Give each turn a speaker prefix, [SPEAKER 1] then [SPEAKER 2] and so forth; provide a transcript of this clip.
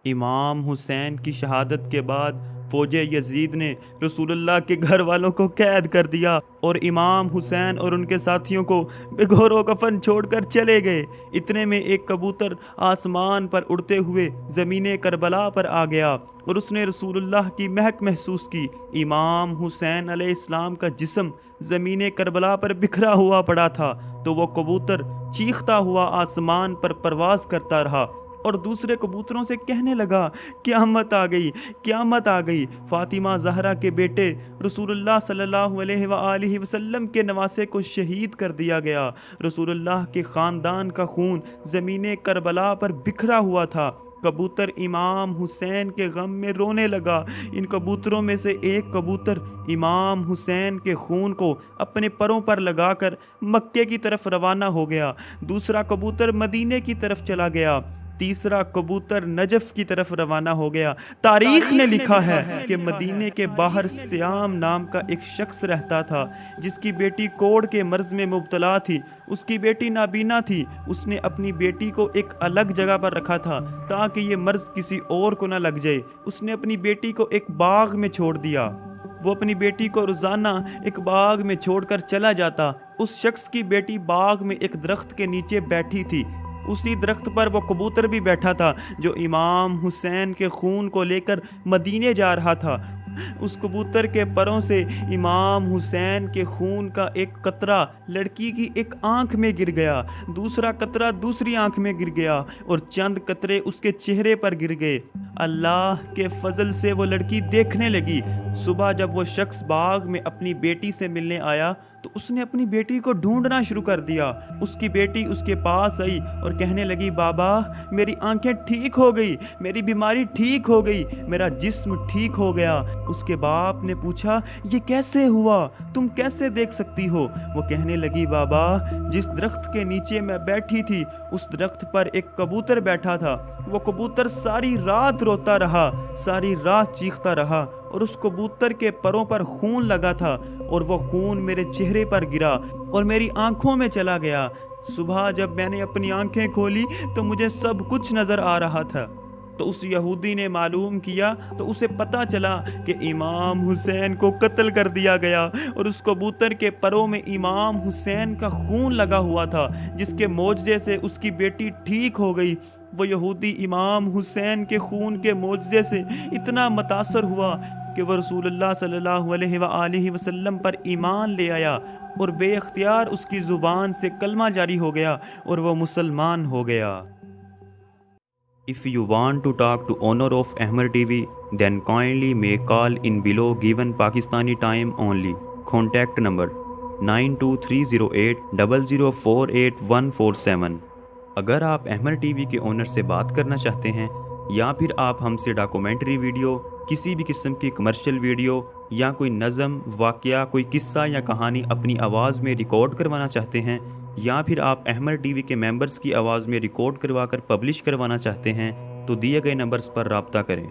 [SPEAKER 1] امام حسین کی شہادت کے بعد فوج یزید نے رسول اللہ کے گھر والوں کو قید کر دیا اور امام حسین اور ان کے ساتھیوں کو بے گور و کفن چھوڑ کر چلے گئے۔ اتنے میں ایک کبوتر آسمان پر اڑتے ہوئے زمین کربلا پر آ گیا اور اس نے رسول اللہ کی مہک محسوس کی۔ امام حسین علیہ السلام کا جسم زمین کربلا پر بکھرا ہوا پڑا تھا تو وہ کبوتر چیختا ہوا آسمان پر پرواز کرتا رہا اور دوسرے کبوتروں سے کہنے لگا، قیامت آ گئی، قیامت آ گئی۔ فاطمہ زہرا کے بیٹے رسول اللہ صلی اللہ علیہ وآلہ وسلم کے نواسے کو شہید کر دیا گیا۔ رسول اللہ کے خاندان کا خون زمین کربلا پر بکھرا ہوا تھا۔ کبوتر امام حسین کے غم میں رونے لگا۔ ان کبوتروں میں سے ایک کبوتر امام حسین کے خون کو اپنے پروں پر لگا کر مکے کی طرف روانہ ہو گیا، دوسرا کبوتر مدینے کی طرف چلا گیا، تیسرا کبوتر نجف کی طرف روانہ ہو گیا۔ تاریخ نے لکھا ہے کہ مدینے کے باہر سیام نام کا ایک شخص رہتا تھا جس کی بیٹی کوڑ کے مرض میں مبتلا تھی۔ اس کی بیٹی نابینا تھی۔ اس نے اپنی بیٹی کو ایک الگ جگہ پر رکھا تھا تاکہ یہ مرض کسی اور کو نہ لگ جائے۔ اس نے اپنی بیٹی کو ایک باغ میں چھوڑ دیا۔ وہ اپنی بیٹی کو روزانہ ایک باغ میں چھوڑ کر چلا جاتا۔ اس شخص کی بیٹی باغ میں ایک درخت کے نیچے بیٹھی تھی۔ اسی درخت پر وہ کبوتر بھی بیٹھا تھا جو امام حسین کے خون کو لے کر مدینے جا رہا تھا۔ اس کبوتر کے پروں سے امام حسین کے خون کا ایک قطرہ لڑکی کی ایک آنکھ میں گر گیا، دوسرا قطرہ دوسری آنکھ میں گر گیا اور چند قطرے اس کے چہرے پر گر گئے۔ اللہ کے فضل سے وہ لڑکی دیکھنے لگی۔ صبح جب وہ شخص باغ میں اپنی بیٹی سے ملنے آیا تو اس نے اپنی بیٹی کو ڈھونڈنا شروع کر دیا۔ اس کی بیٹی اس کے پاس آئی اور کہنے لگی، بابا میری آنکھیں ٹھیک ہو گئی، میری بیماری ٹھیک ہو گئی، میرا جسم ٹھیک ہو گیا۔ اس کے باپ نے پوچھا، یہ کیسے ہوا؟ تم کیسے دیکھ سکتی ہو؟ وہ کہنے لگی، بابا جس درخت کے نیچے میں بیٹھی تھی اس درخت پر ایک کبوتر بیٹھا تھا۔ وہ کبوتر ساری رات روتا رہا، ساری رات چیختا رہا اور اس کبوتر کے پروں پر خون لگا تھا اور وہ خون میرے چہرے پر گرا اور میری آنکھوں میں چلا گیا۔ صبح جب میں نے اپنی آنکھیں کھولی تو مجھے سب کچھ نظر آ رہا تھا۔ تو اس یہودی نے معلوم کیا تو اسے پتا چلا کہ امام حسین کو قتل کر دیا گیا اور اس کبوتر کے پروں میں امام حسین کا خون لگا ہوا تھا جس کے معجزے سے اس کی بیٹی ٹھیک ہو گئی۔ وہ یہودی امام حسین کے خون کے معجزے سے اتنا متاثر ہوا کہ وہ رسول اللہ صلی اللہ علیہ وآلہ وسلم پر ایمان لے آیا اور بے اختیار اس کی زبان سے کلمہ جاری ہو گیا اور وہ مسلمان ہو گیا۔ If you want to talk to owner of Ahmer TV, then kindly make call in below given Pakistani time only. Contact number 923080048147۔ اگر آپ احمر ٹی وی کے اونر سے بات کرنا چاہتے ہیں یا پھر آپ ہم سے ڈاکومنٹری ویڈیو، کسی بھی قسم کی کمرشل ویڈیو یا کوئی نظم، واقعہ، کوئی قصہ یا کہانی اپنی آواز میں ریکارڈ کروانا چاہتے ہیں یا پھر آپ احمر ٹی وی کے ممبرز کی آواز میں ریکارڈ کروا کر پبلش کروانا چاہتے ہیں تو دیے گئے نمبرز پر رابطہ کریں۔